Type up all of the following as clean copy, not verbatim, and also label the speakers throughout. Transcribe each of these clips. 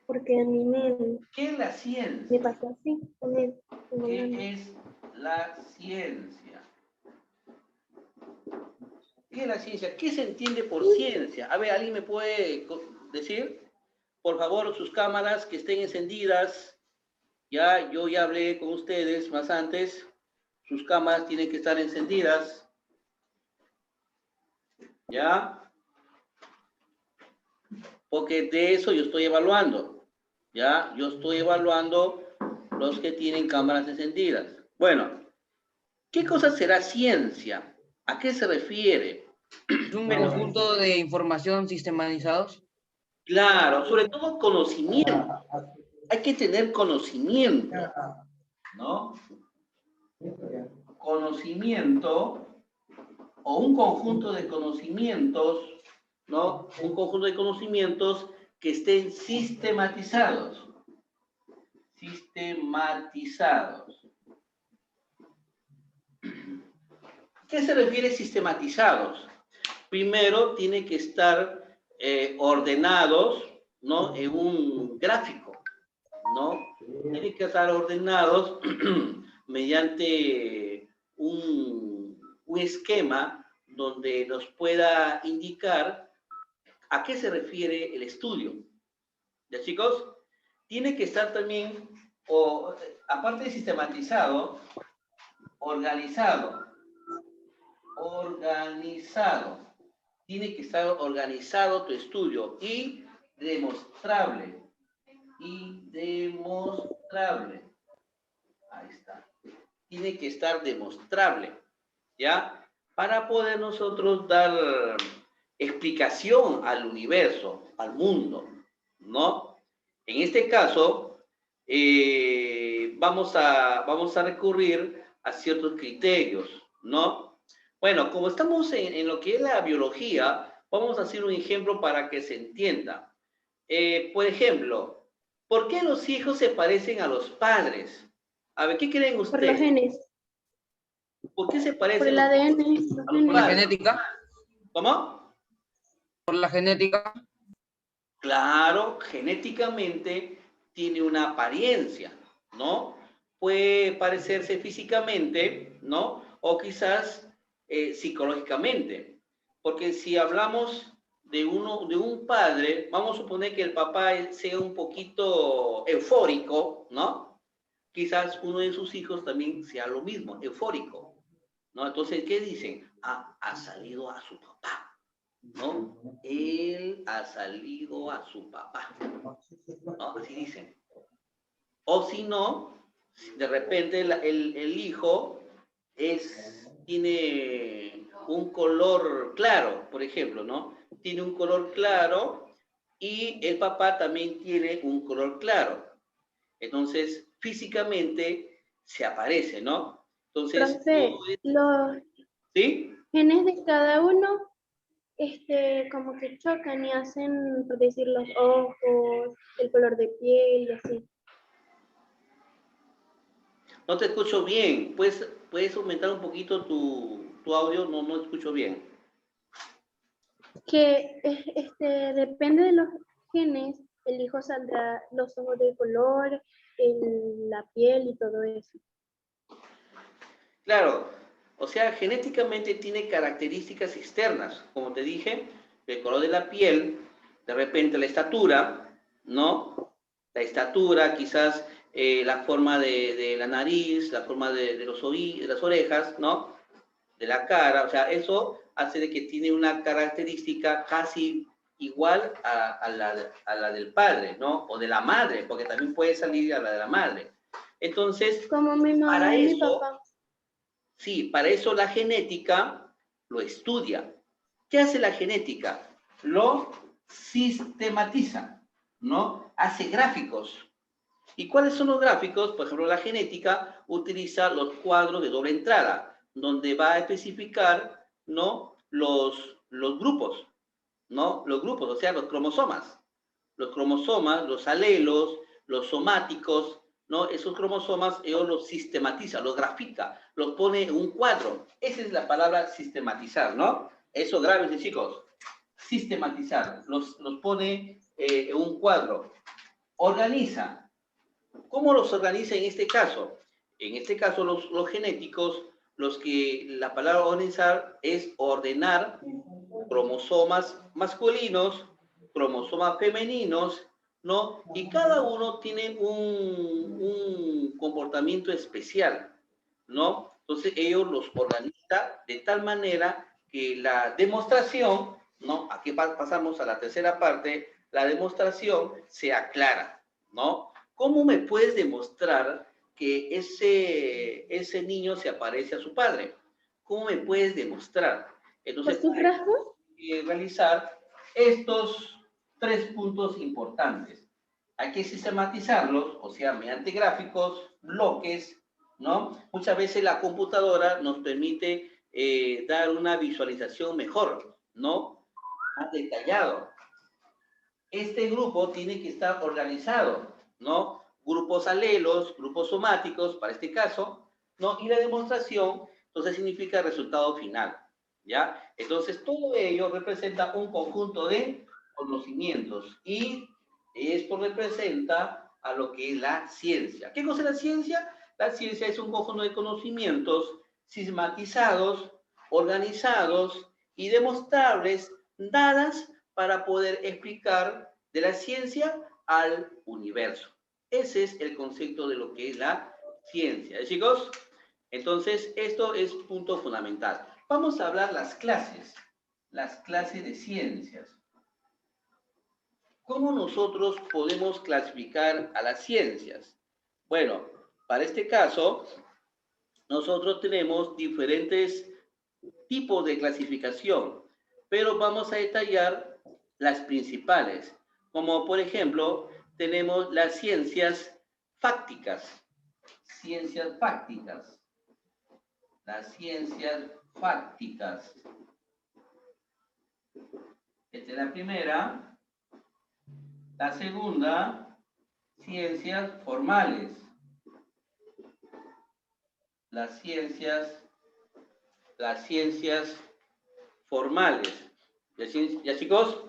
Speaker 1: porque a mí
Speaker 2: ¿Qué es la
Speaker 1: me
Speaker 2: ciencia?
Speaker 1: pasó así también.
Speaker 2: ¿Qué es la ciencia? ¿Qué es la ciencia? ¿Qué se entiende por ciencia? A ver, ¿alguien me puede decir? Por favor, sus cámaras que estén encendidas. Ya, yo ya hablé con ustedes más antes. Sus cámaras tienen que estar encendidas. ¿Ya? Porque de eso yo estoy evaluando. ¿Ya? Yo estoy evaluando los que tienen cámaras encendidas. Bueno, ¿qué cosa será ciencia? ¿A qué se refiere?
Speaker 3: ¿Es un conjunto de información sistematizados?
Speaker 2: Claro, sobre todo conocimiento. Hay que tener conocimiento, ¿no? Conocimiento o un conjunto de conocimientos, ¿no? Un conjunto de conocimientos que estén sistematizados. Sistematizados. ¿Qué se refiere sistematizados? Primero, tiene que estar ordenados, ¿no? En un gráfico, ¿no? Tienen que estar ordenados mediante un esquema donde nos pueda indicar a qué se refiere el estudio. ¿Ya, chicos? Tiene que estar también, aparte de sistematizado, organizado. Organizado. Tiene que estar organizado tu estudio y demostrable. Y demostrable. Ahí está. Tiene que estar demostrable, ¿ya? Para poder nosotros dar explicación al universo, al mundo, ¿no? En este caso, vamos a recurrir a ciertos criterios, ¿no? Bueno, como estamos en lo que es la biología, vamos a hacer un ejemplo para que se entienda. Por ejemplo, ¿por qué los hijos se parecen a los padres? A ver, ¿qué creen ustedes?
Speaker 1: Por los genes.
Speaker 2: ¿Por qué se parecen
Speaker 1: por el
Speaker 2: los
Speaker 1: ADN,
Speaker 2: hijos
Speaker 1: los
Speaker 2: a los
Speaker 3: ¿Por la
Speaker 2: padres?
Speaker 3: genética?
Speaker 2: ¿Cómo?
Speaker 3: ¿Por la genética?
Speaker 2: Claro, genéticamente tiene una apariencia, ¿no? Puede parecerse físicamente, ¿no? O quizás psicológicamente. Porque si hablamos de un padre, vamos a suponer que el papá sea un poquito eufórico, ¿no? Quizás uno de sus hijos también sea lo mismo, eufórico, ¿no? Entonces, ¿qué dicen? Ah, ha salido a su papá, ¿no? Él ha salido a su papá, ¿no? Así dicen. O si no, de repente el hijo tiene un color claro, por ejemplo, ¿no? Tiene un color claro y el papá también tiene un color claro. Entonces, físicamente se aparece, ¿no? Entonces,
Speaker 1: profe, los
Speaker 2: ¿sí?
Speaker 1: genes de cada uno, como que chocan y hacen, por decir, los ojos, el color de piel y así.
Speaker 2: No te escucho bien. ¿Puedes aumentar un poquito tu audio? No escucho bien.
Speaker 1: Que depende de los genes, el hijo saldrá los ojos de color, la piel y todo eso.
Speaker 2: Claro, o sea, genéticamente tiene características externas, como te dije, el color de la piel, de repente la estatura, ¿no? La estatura, quizás la forma de la nariz, la forma de las orejas, ¿no? De la cara, o sea, eso hace de que tiene una característica casi igual a la del padre, ¿no? O de la madre, porque también puede salir a la de la madre. Entonces,
Speaker 1: Como mi mamá
Speaker 2: para
Speaker 1: y mi
Speaker 2: eso,
Speaker 1: papá.
Speaker 2: sí, para eso la genética lo estudia. ¿Qué hace la genética? Lo sistematiza, ¿no? Hace gráficos. ¿Y cuáles son los gráficos? Por ejemplo, la genética utiliza los cuadros de doble entrada, donde va a especificar, ¿no? Los grupos, ¿no? Los grupos, o sea, los cromosomas. Los cromosomas, los alelos, los somáticos, ¿no? Esos cromosomas, ellos los sistematiza, los grafica, los pone en un cuadro. Esa es la palabra sistematizar, ¿no? Eso grábense, chicos. Sistematizar, los pone en un cuadro. organiza. ¿Cómo los organiza en este caso? En este caso, los genéticos, la palabra organizar es ordenar cromosomas masculinos, cromosomas femeninos, ¿no? Y cada uno tiene un comportamiento especial, ¿no? Entonces ellos los organizan de tal manera que la demostración, ¿no? Aquí pasamos a la tercera parte, la demostración sea clara, ¿no? ¿Cómo me puedes demostrar que ese niño se aparece a su padre? ¿Cómo me puedes demostrar? Entonces,
Speaker 1: ¿Por sus rasgos?
Speaker 2: Realizar estos 3 puntos importantes. Hay que sistematizarlos, o sea, mediante gráficos, bloques, ¿no? Muchas veces la computadora nos permite dar una visualización mejor, ¿no? Más detallado. Este grupo tiene que estar organizado, ¿no? Grupos alelos, grupos somáticos, para este caso, ¿no? Y la demostración, entonces, significa resultado final, ¿ya? Entonces, todo ello representa un conjunto de conocimientos y esto representa a lo que es la ciencia. ¿Qué cosa es la ciencia? La ciencia es un conjunto de conocimientos sistematizados, organizados y demostrables, dadas para poder explicar de la ciencia al universo. Ese es el concepto de lo que es la ciencia. Chicos, entonces esto es punto fundamental. Vamos a hablar las clases de ciencias. ¿Cómo nosotros podemos clasificar a las ciencias? Bueno, para este caso, nosotros tenemos diferentes tipos de clasificación, pero vamos a detallar las principales, como por ejemplo, tenemos las ciencias fácticas, las ciencias fácticas. Esta es la primera. La segunda, ciencias formales. Las ciencias formales. ¿Ya, chicos?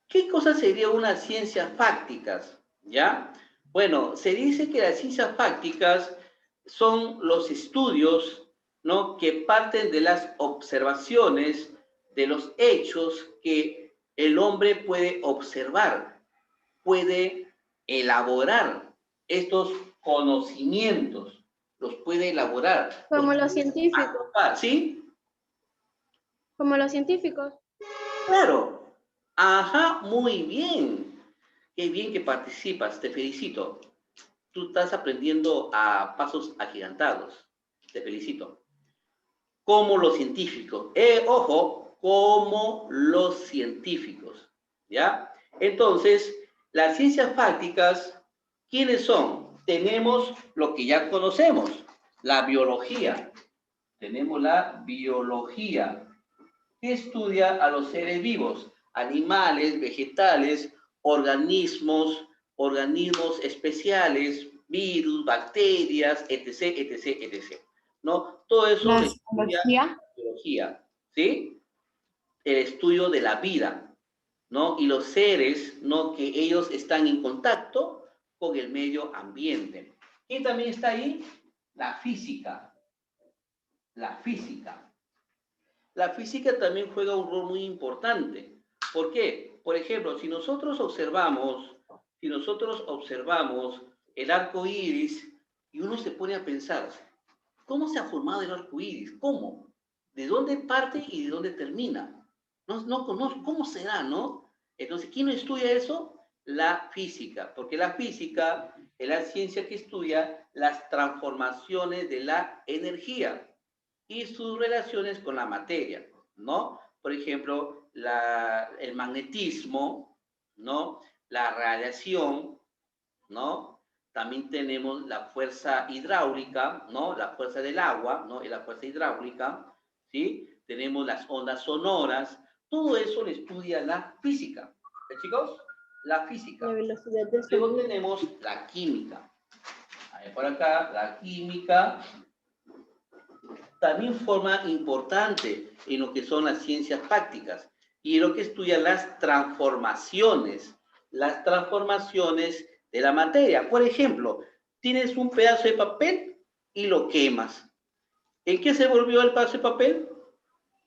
Speaker 2: ¿Qué cosa sería una ciencia fácticas? ¿Ya? Bueno, se dice que las ciencias fácticas son los estudios, ¿no?, que parten de las observaciones, de los hechos que el hombre puede observar, puede elaborar estos conocimientos, los puede elaborar.
Speaker 1: Como los científicos.
Speaker 2: ¿Sí?
Speaker 1: Como los científicos.
Speaker 2: Claro. Ajá, muy bien. Qué bien que participas, te felicito. Tú estás aprendiendo a pasos agigantados. Te felicito. Como los científicos. Ojo, como los científicos. ¿Ya? Entonces, las ciencias fácticas, ¿quiénes son? Tenemos lo que ya conocemos, la biología. Tenemos la biología, que estudia a los seres vivos, animales, vegetales, organismos especiales, virus, bacterias, etc., etc., etc., ¿no? Todo eso
Speaker 4: La
Speaker 2: lo estudia la biología, ¿sí? El estudio de la vida, ¿no? Y los seres, ¿no?, que ellos están en contacto con el medio ambiente. Y también está ahí la física. La física. La física también juega un rol muy importante. ¿Por qué? Por ejemplo, si nosotros observamos el arco iris y uno se pone a pensar, ¿cómo se ha formado el arco iris? ¿Cómo? ¿De dónde parte y de dónde termina? No conozco, ¿cómo será, no? Entonces, ¿quién estudia eso? La física, porque la física es la ciencia que estudia las transformaciones de la energía y sus relaciones con la materia, ¿no? Por ejemplo, el magnetismo, ¿no? La radiación, ¿no? También tenemos la fuerza hidráulica, ¿no? La fuerza del agua, ¿no? Y la fuerza hidráulica, ¿sí? Tenemos las ondas sonoras, todo eso lo estudia la física. ¿Sí, chicos? La física.
Speaker 1: La velocidad del
Speaker 2: Luego
Speaker 1: sonido.
Speaker 2: tenemos la química. Ahí por acá, la química también forma importante en lo que son las ciencias prácticas y en lo que estudia las transformaciones de la materia. Por ejemplo, tienes un pedazo de papel y lo quemas. ¿En qué se volvió el pedazo de papel?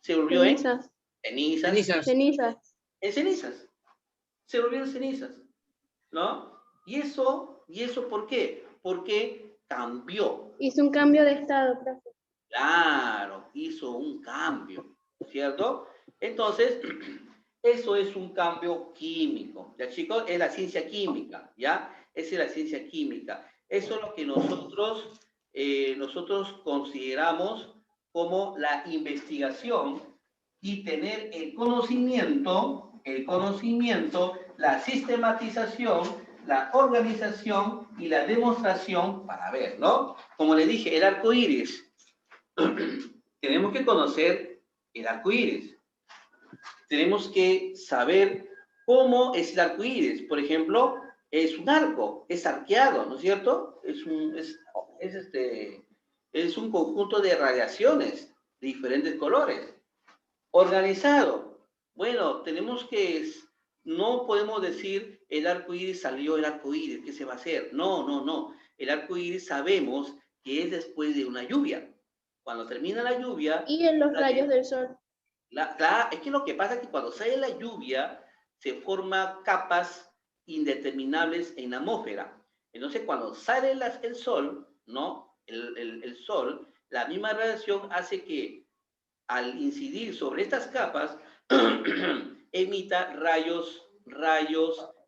Speaker 2: Se volvió en
Speaker 1: Cenizas.
Speaker 2: cenizas.
Speaker 3: Cenizas.
Speaker 1: Cenizas.
Speaker 2: En cenizas. Se volvió en cenizas, ¿no? ¿Y eso por qué? Porque cambió.
Speaker 1: Hizo un cambio de estado, profe.
Speaker 2: Claro, hizo un cambio, ¿cierto? Entonces, eso es un cambio químico. ¿Ya, chicos? Es la ciencia química, ¿ya? Esa es la ciencia química. Eso es lo que nosotros consideramos como la investigación y tener el conocimiento, la sistematización, la organización y la demostración para ver, ¿no? Como le dije, el arco iris. Tenemos que conocer el arco iris. Tenemos que saber cómo es el arco iris. Por ejemplo, es un arco, es arqueado, ¿no es cierto? Es un conjunto de radiaciones de diferentes colores. Organizado. Bueno, no podemos decir el arco iris salió el arco iris, ¿qué se va a hacer? No. El arco iris sabemos que es después de una lluvia. Cuando termina la lluvia...
Speaker 1: Y en los rayos del sol.
Speaker 2: Es que lo que pasa es que cuando sale la lluvia, se forman capas indeterminables en la atmósfera. Entonces, cuando sale el sol, ¿no? El sol, la misma radiación hace que al incidir sobre estas capas, emita rayos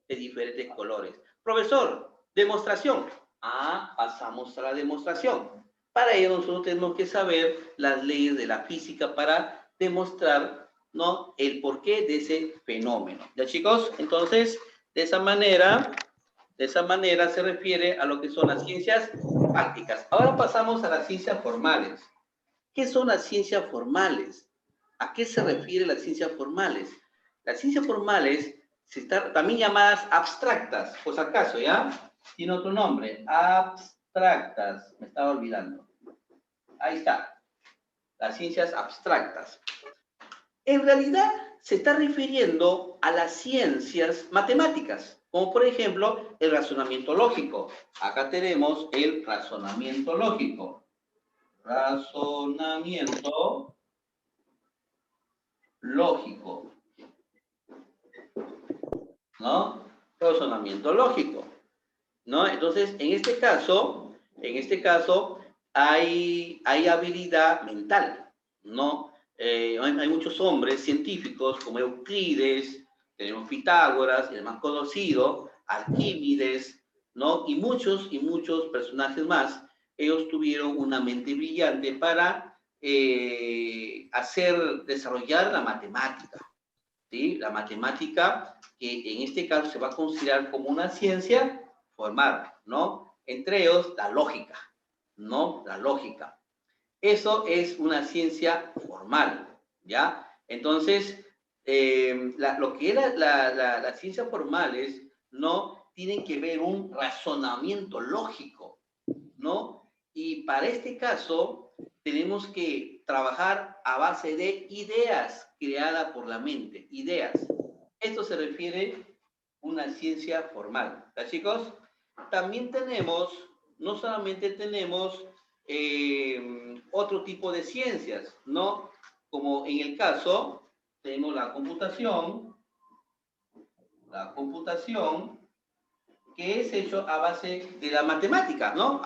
Speaker 2: de diferentes colores. Profesor, demostración. Pasamos a la demostración. Para ello nosotros tenemos que saber las leyes de la física para demostrar, ¿no?, el porqué de ese fenómeno. ¿Ya, chicos? Entonces, de esa manera se refiere a lo que son las ciencias prácticas. Ahora pasamos a las ciencias formales. ¿Qué son las ciencias formales? ¿A qué se refiere las ciencias formales? Las ciencias formales, también llamadas abstractas, por si acaso, ¿ya? Tiene otro nombre, abstractas, me estaba olvidando. Ahí está, las ciencias abstractas. En realidad, se está refiriendo a las ciencias matemáticas, como por ejemplo, el razonamiento lógico. Acá tenemos el razonamiento lógico. Razonamiento lógico, ¿no? Razonamiento lógico, ¿no? Entonces, en este caso, hay habilidad mental, ¿no? Hay muchos hombres científicos como Euclides, tenemos Pitágoras, el más conocido, Arquímedes, ¿no? Y muchos personajes más. Ellos tuvieron una mente brillante para desarrollar la matemática, ¿sí? La matemática que en este caso se va a considerar como una ciencia formal, ¿no? Entre ellos, la lógica, ¿no? La lógica. Eso es una ciencia formal, ¿ya? Entonces, lo que era las ciencias formales, ¿no? Tienen que ver un razonamiento lógico, ¿no? Y para este caso, tenemos que trabajar a base de ideas creadas por la mente, ideas. Esto se refiere a una ciencia formal, ¿está, chicos? También no solamente tenemos otro tipo de ciencias, ¿no? Como en el caso, tenemos la computación, que es hecho a base de la matemática, ¿no?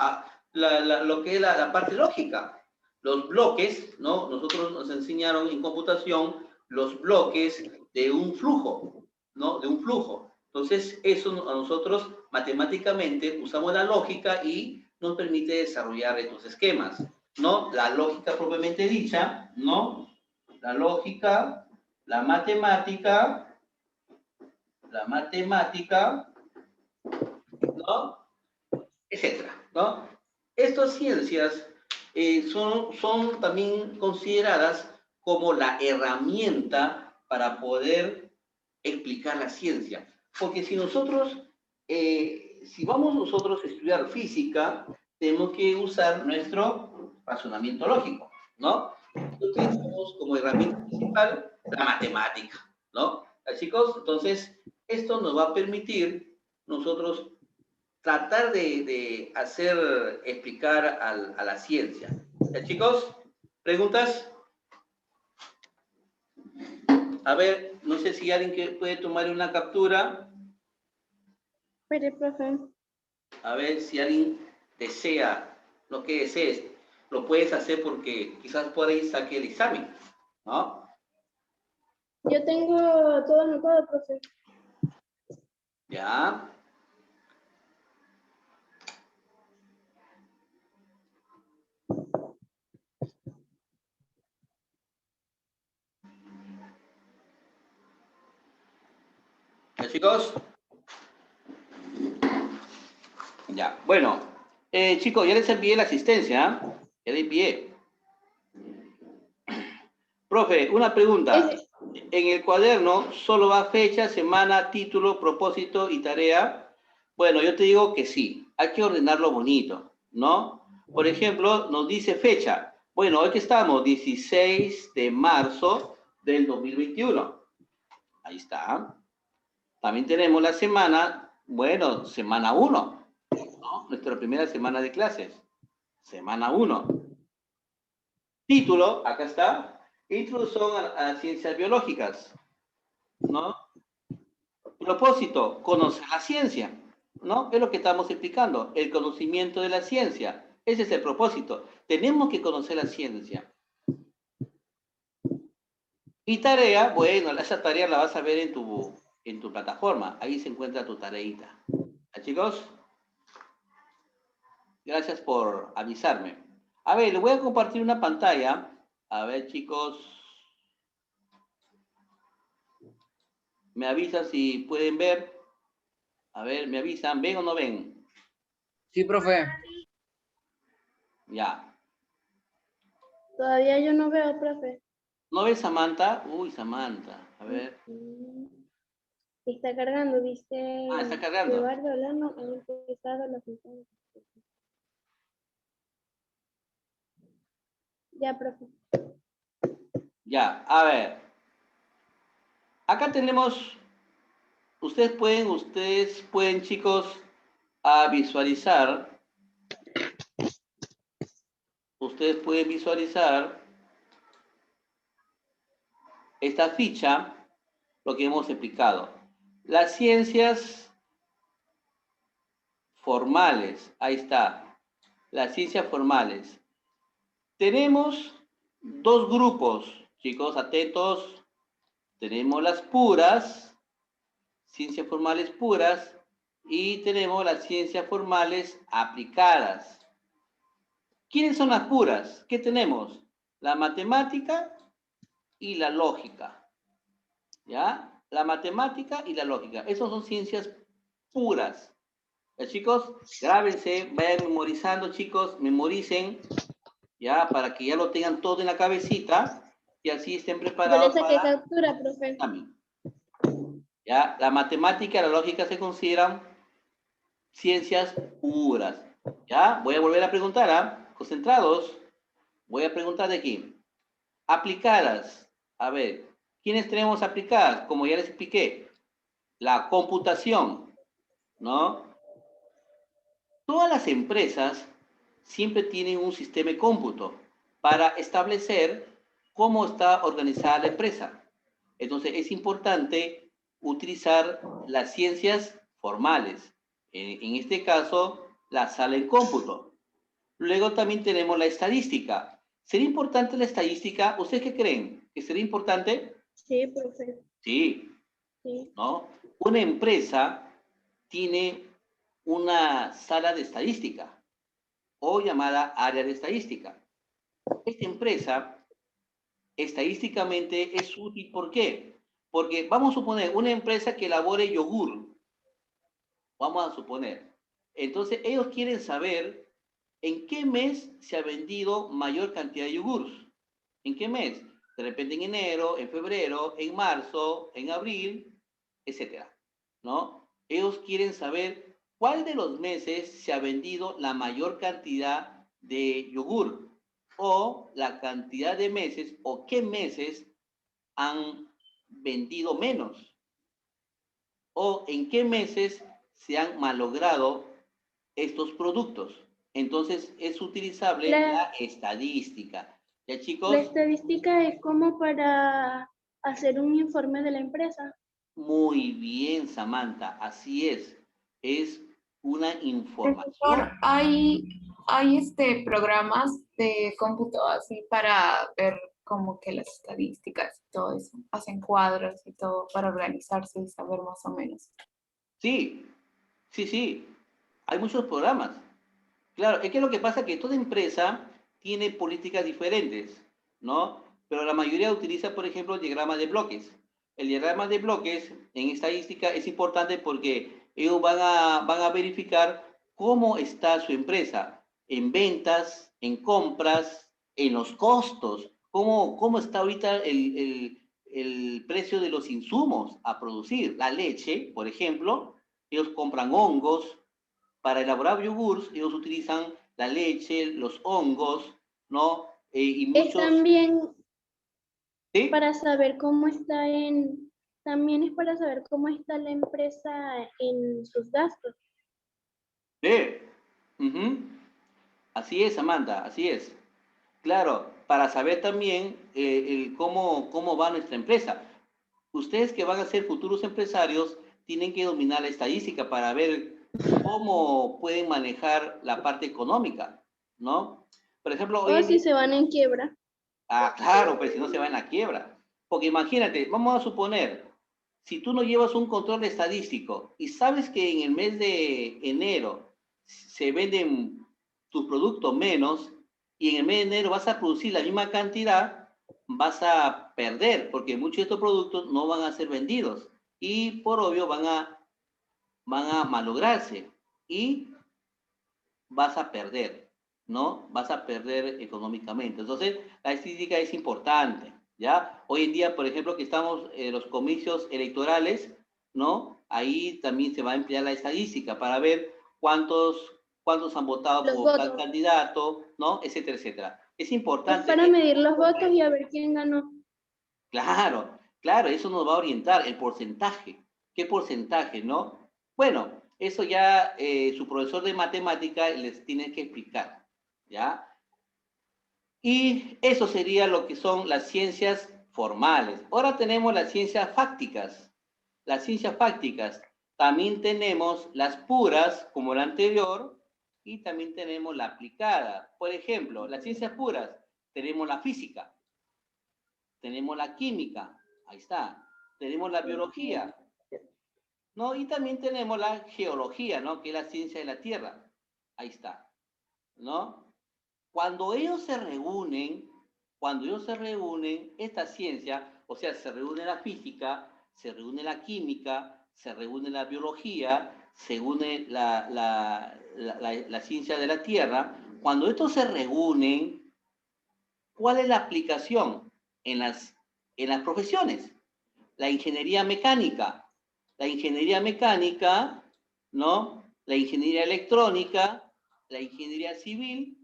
Speaker 2: Lo que es la parte lógica. Los bloques, ¿no? Nosotros nos enseñaron en computación los bloques de un flujo, ¿no? De un flujo. Entonces, eso a nosotros matemáticamente usamos la lógica y nos permite desarrollar estos esquemas, ¿no? La lógica propiamente dicha, ¿no? La lógica, la matemática, ¿no? Etcétera, ¿no? Estas ciencias son también consideradas como la herramienta para poder explicar la ciencia. Porque si vamos nosotros a estudiar física, tenemos que usar nuestro razonamiento lógico, ¿no? Utilizamos como herramienta principal la matemática, ¿no? Chicos, entonces, esto nos va a permitir nosotros tratar de hacer explicar a la ciencia. ¿Ya, chicos? ¿Preguntas? A ver, no sé si alguien puede tomar una captura.
Speaker 1: Pero, profe,
Speaker 2: A ver si alguien desea lo que desees. Lo puedes hacer porque quizás por ahí saque el examen, ¿no?
Speaker 1: yo tengo todo anotado, profe.
Speaker 2: Ya. ¿Ya, chicos? Ya. Bueno, chicos, ya les envié la asistencia, ¿eh? Ya les envié. Profe, una pregunta. En el cuaderno solo va fecha, semana, título, propósito y tarea. Bueno, yo te digo que sí. Hay que ordenarlo bonito, ¿no? Por ejemplo, nos dice fecha. Bueno, hoy que estamos, 16 de marzo del 2021. Ahí está. También tenemos la semana, bueno, semana 1, ¿no? Nuestra primera semana de clases. Semana 1. Título, acá está. Introducción a ciencias biológicas, ¿no? Propósito, conocer la ciencia, ¿no? Es lo que estamos explicando, el conocimiento de la ciencia. Ese es el propósito. Tenemos que conocer la ciencia. Y tarea, bueno, esa tarea la vas a ver en tu plataforma. Ahí se encuentra tu tareita. ¿Ya, chicos? Gracias por avisarme. A ver, les voy a compartir una pantalla. A ver, chicos. Me avisan si pueden ver. A ver, me avisan. ¿Ven o no ven?
Speaker 3: Sí, profe.
Speaker 2: Ya.
Speaker 1: Todavía yo no veo, profe.
Speaker 2: ¿No ves Samantha? Uy, Samantha. A ver.
Speaker 1: Está cargando, dice.
Speaker 2: Ah, está cargando.
Speaker 1: Eduardo Olano ha empezado la función. Ya, profe.
Speaker 2: Ya, a ver. Acá tenemos. Ustedes pueden, chicos, a visualizar. Ustedes pueden visualizar esta ficha, lo que hemos explicado. Las ciencias formales, ahí está. Las ciencias formales. Tenemos dos grupos, chicos, atentos. Tenemos las puras, ciencias formales puras, y tenemos las ciencias formales aplicadas. ¿Quiénes son las puras? ¿Qué tenemos? La matemática y la lógica. ¿Ya? La matemática y la lógica. Esas son ciencias puras. ¿Ya, chicos? Grábense, vayan memorizando, chicos, memoricen, ¿ya? Para que ya lo tengan todo en la cabecita y así estén
Speaker 1: Yo le
Speaker 2: preparados
Speaker 1: saqué
Speaker 2: para
Speaker 1: captura, profe.
Speaker 2: el examen. ¿Ya? La matemática y la lógica se consideran ciencias puras. ¿Ya? Voy a volver a preguntar, ¿ah? Concentrados. Voy a preguntar de aquí. Aplicadas. A ver, ¿quiénes tenemos aplicadas? Como ya les expliqué, la computación, ¿no? Todas las empresas siempre tienen un sistema de cómputo para establecer cómo está organizada la empresa. Entonces, es importante utilizar las ciencias formales. En este caso, la sala en cómputo. Luego también tenemos la estadística. ¿Sería importante la estadística? ¿Ustedes qué creen? ¿Que sería importante?
Speaker 1: Sí, profe.
Speaker 2: Sí,
Speaker 1: Sí.
Speaker 2: ¿no? Una empresa tiene una sala de estadística o llamada área de estadística. Esta empresa estadísticamente es útil. ¿Por qué? Porque vamos a suponer una empresa que elabore yogur. Vamos a suponer. Entonces, ellos quieren saber en qué mes se ha vendido mayor cantidad de yogures. ¿En qué mes? De repente en enero, en febrero, en marzo, en abril, etcétera, ¿no? Ellos quieren saber cuál de los meses se ha vendido la mayor cantidad de yogur o la cantidad de meses o qué meses han vendido menos o en qué meses se han malogrado estos productos. Entonces, es utilizable
Speaker 1: La-
Speaker 2: la estadística. ¿Ya,
Speaker 1: La
Speaker 2: chicos?
Speaker 1: estadística es como para hacer un informe de la empresa.
Speaker 2: Muy bien, Samantha, así es. Es una información.
Speaker 4: Profesor, hay programas de cómputo así para ver como que las estadísticas y todo eso. Hacen cuadros y todo para organizarse y saber más o menos.
Speaker 2: Sí, sí, sí. Hay muchos programas. Claro, es que lo que pasa es que toda empresa tiene políticas diferentes, ¿no? Pero la mayoría utiliza, por ejemplo, el diagrama de bloques. El diagrama de bloques en estadística es importante porque ellos van a verificar cómo está su empresa en ventas, en compras, en los costos, cómo está ahorita el precio de los insumos a producir. La leche, por ejemplo, ellos compran hongos, para elaborar yogurts, ellos utilizan la leche, los hongos, ¿no? Y
Speaker 1: Es
Speaker 2: muchos,
Speaker 1: también
Speaker 2: ¿sí?
Speaker 1: para saber cómo está también es para saber cómo está la empresa en sus gastos.
Speaker 2: Sí. Ujú. Así es, Amanda, así es. Claro, para saber también cómo va nuestra empresa. Ustedes que van a ser futuros empresarios tienen que dominar la estadística para ver cómo pueden manejar la parte económica, ¿no? Por ejemplo, hoy
Speaker 1: O
Speaker 2: en
Speaker 1: si
Speaker 2: día.
Speaker 1: se van en quiebra.
Speaker 2: Ah, claro, pues si no se va en la quiebra. Porque imagínate, vamos a suponer, si tú no llevas un control estadístico y sabes que en el mes de enero se venden tus productos menos y en el mes de enero vas a producir la misma cantidad, vas a perder porque muchos de estos productos no van a ser vendidos y por obvio van a malograrse y vas a perder, ¿no? Vas a perder económicamente. Entonces, la estadística es importante, ¿ya? Hoy en día, por ejemplo, que estamos en los comicios electorales, ¿no? Ahí también se va a emplear la estadística para ver cuántos han votado
Speaker 1: Los
Speaker 2: por tal
Speaker 1: votos.
Speaker 2: candidato, ¿no? Etcétera, etcétera. Es
Speaker 1: Es
Speaker 2: importante.
Speaker 1: para medir los votos y a ver quién ganó.
Speaker 2: Claro, claro, eso nos va a orientar el porcentaje. ¿Qué porcentaje, no? Bueno, eso ya su profesor de matemática les tiene que explicar, ¿ya? Y eso sería lo que son las ciencias formales. Ahora tenemos las ciencias fácticas. Las ciencias fácticas. También tenemos las puras, como la anterior, y también tenemos la aplicada. Por ejemplo, las ciencias puras, tenemos la física, tenemos la química, ahí está, tenemos la biología, ¿no? Y también tenemos la geología, ¿no? Que es la ciencia de la Tierra, ahí está, ¿no? Cuando ellos se reúnen, esta ciencia, o sea, se reúne la física, se reúne la química, se reúne la biología, se une la ciencia de la Tierra, cuando estos se reúnen, ¿cuál es la aplicación en las profesiones? La ingeniería mecánica. La ingeniería mecánica, ¿no? La ingeniería electrónica, la ingeniería civil,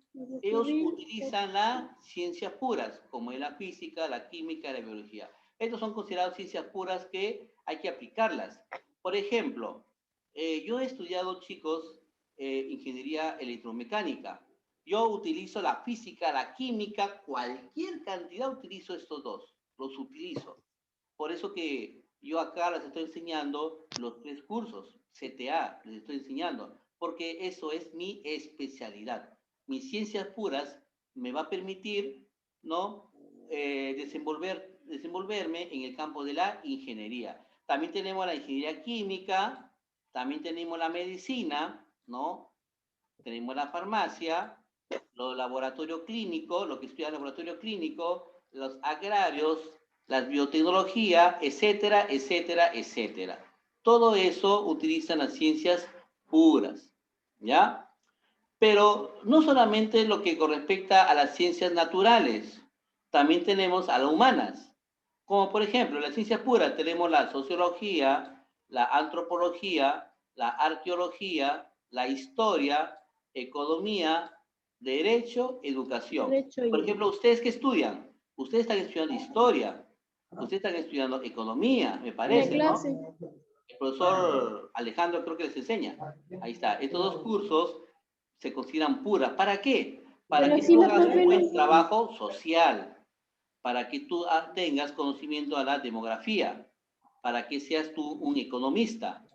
Speaker 2: ellos utilizan las ciencias puras, como es la física, la química y la biología. Estos son considerados ciencias puras que hay que aplicarlas. Por ejemplo, yo he estudiado, chicos, ingeniería electromecánica. Yo utilizo la física, la química, cualquier cantidad utilizo estos dos, los utilizo. Por eso que yo acá les estoy enseñando los 3 cursos, CTA, les estoy enseñando, porque eso es mi especialidad. Mis ciencias puras me va a permitir, ¿no? Desenvolverme en el campo de la ingeniería. También tenemos la ingeniería química, también tenemos la medicina, ¿no? Tenemos la farmacia, los laboratorios clínicos, lo que estudia el laboratorio clínico, los agrarios, las biotecnologías, etcétera, etcétera, etcétera. Todo eso utilizan las ciencias puras, ¿ya? Pero no solamente lo que correspecta a las ciencias naturales, también tenemos a las humanas. Como por ejemplo, en las ciencias puras tenemos la sociología, la antropología, la arqueología, la historia, economía, derecho, educación.
Speaker 1: Derecho
Speaker 2: Por
Speaker 1: y
Speaker 2: ejemplo, ¿ustedes qué estudian? Ustedes están estudiando historia, ustedes están estudiando economía, me
Speaker 1: la
Speaker 2: parece, ¿no?
Speaker 1: clase.
Speaker 2: El profesor Alejandro creo que les enseña. Ahí está. Estos dos cursos se consideran puras. ¿Para qué? Para
Speaker 1: Pero
Speaker 2: que
Speaker 1: sí
Speaker 2: tú
Speaker 1: me
Speaker 2: hagas un
Speaker 1: profe
Speaker 2: buen
Speaker 1: nos-
Speaker 2: trabajo social, para que tú tengas conocimiento de la demografía, para que seas tú un economista,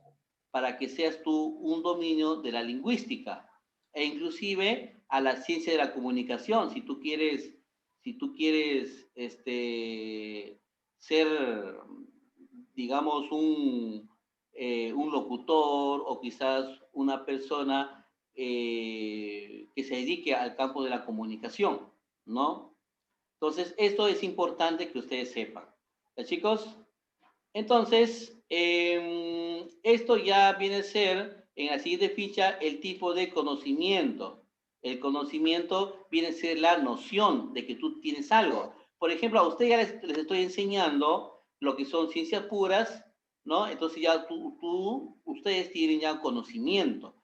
Speaker 2: para que seas tú un dominio de la lingüística, e inclusive a la ciencia de la comunicación, si tú quieres ser, digamos, un locutor o quizás una persona que se dedique al campo de la comunicación, ¿no? Entonces, esto es importante que ustedes sepan. ¿Ya, chicos? Entonces, esto ya viene a ser, en la siguiente ficha, el tipo de conocimiento. El conocimiento viene a ser la noción de que tú tienes algo. Por ejemplo, a ustedes ya les estoy enseñando lo que son ciencias puras, ¿no? Entonces ya ustedes tienen ya conocimiento.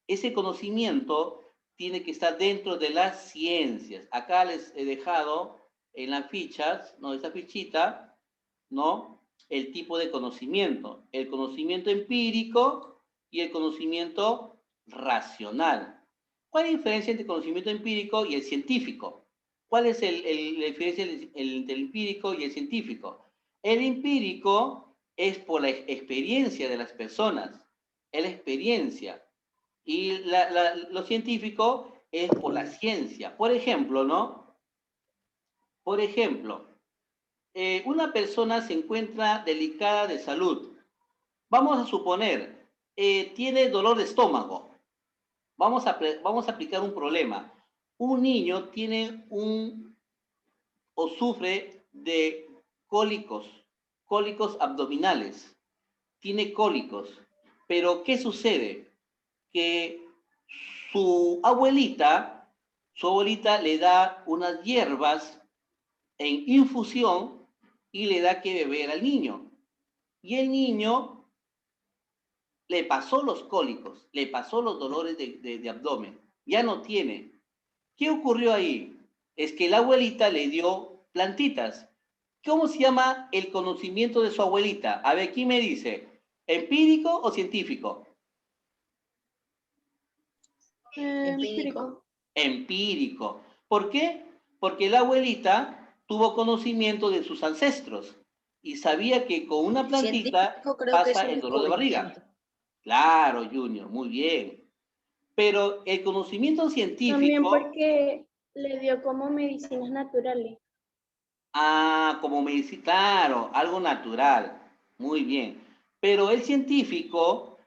Speaker 2: Ese conocimiento tiene que estar dentro de las ciencias. Acá les he dejado en las fichas, ¿no? Esta fichita, ¿no? El tipo de conocimiento. El conocimiento empírico y el conocimiento racional. ¿Cuál es la diferencia entre el conocimiento empírico y el científico? ¿Cuál es la diferencia entre el empírico y el científico? El empírico es por la experiencia de las personas. Es la experiencia. Y lo científico es por la ciencia. Por ejemplo, ¿no? Por ejemplo, una persona se encuentra delicada de salud. Vamos a suponer, tiene dolor de estómago. Vamos a aplicar un problema. Un niño tiene o sufre de cólicos abdominales. Tiene cólicos. Pero, ¿qué sucede? Que su abuelita le da unas hierbas en infusión y le da que beber al niño. Y el niño le pasó los cólicos, le pasó los dolores de abdomen, ya no tiene. ¿Qué ocurrió ahí? Es que la abuelita le dio plantitas. ¿Cómo se llama el conocimiento de su abuelita? A ver, ¿quién me dice? ¿Empírico o científico?
Speaker 1: empírico.
Speaker 2: Empírico. ¿Por qué? Porque la abuelita tuvo conocimiento de sus ancestros y sabía que con una plantita
Speaker 5: Científico creo que es
Speaker 2: pasa
Speaker 5: un
Speaker 2: el dolor de barriga.
Speaker 5: descubrimiento.
Speaker 2: Claro, Junior, muy bien. Pero el conocimiento
Speaker 1: También
Speaker 2: científico,
Speaker 1: porque le dio como medicinas naturales.
Speaker 2: como medicina, claro, algo natural, muy bien. Pero el científico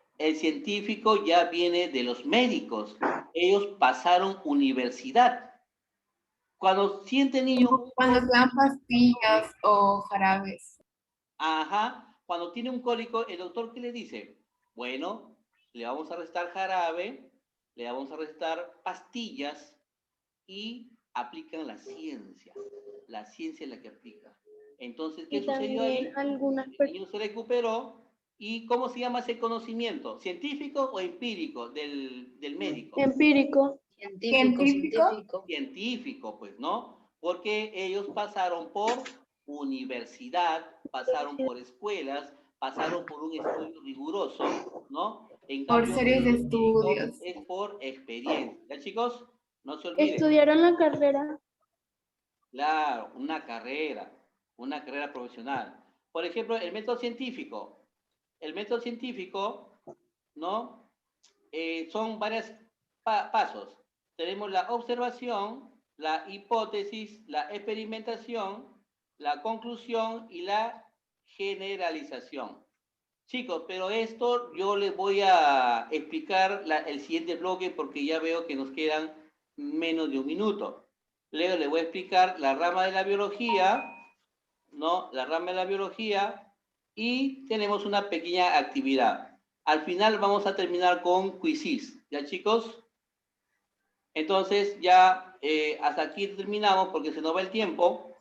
Speaker 2: ya viene de los médicos. Ellos pasaron universidad. Cuando sienten niños un
Speaker 4: Cuando
Speaker 2: cólico,
Speaker 4: te dan pastillas o jarabes.
Speaker 2: ajá, cuando tiene un cólico, el doctor, ¿qué le dice? Bueno, le vamos a restar jarabe, le vamos a restar pastillas y aplican la ciencia. La ciencia es la que aplica. Entonces, ¿qué
Speaker 1: Y
Speaker 2: sucedió ahí?
Speaker 1: también algunas
Speaker 2: El niño se recuperó. ¿Y cómo se llama ese conocimiento? ¿Científico o empírico del médico?
Speaker 1: empírico.
Speaker 4: ¿Científico?
Speaker 2: Científico, pues, ¿no? Porque ellos pasaron por universidad, pasaron por escuelas, pasaron por un estudio riguroso, ¿no? En
Speaker 4: Por
Speaker 2: cambio,
Speaker 4: series de
Speaker 2: el científico
Speaker 4: estudios.
Speaker 2: es por experiencia. ¿Ya, chicos? No se olviden.
Speaker 1: Estudiaron la carrera.
Speaker 2: Claro, una carrera profesional. Por ejemplo, el método científico. El método científico, ¿no? Son varios pasos. Tenemos la observación, la hipótesis, la experimentación, la conclusión y la generalización. Chicos, pero esto yo les voy a explicar el siguiente bloque porque ya veo que nos quedan menos de un minuto. Luego les voy a explicar la rama de la biología, ¿no? La rama de la biología y tenemos una pequeña actividad. Al final vamos a terminar con quizzes, ¿ya, chicos? Entonces ya hasta aquí terminamos porque se nos va el tiempo.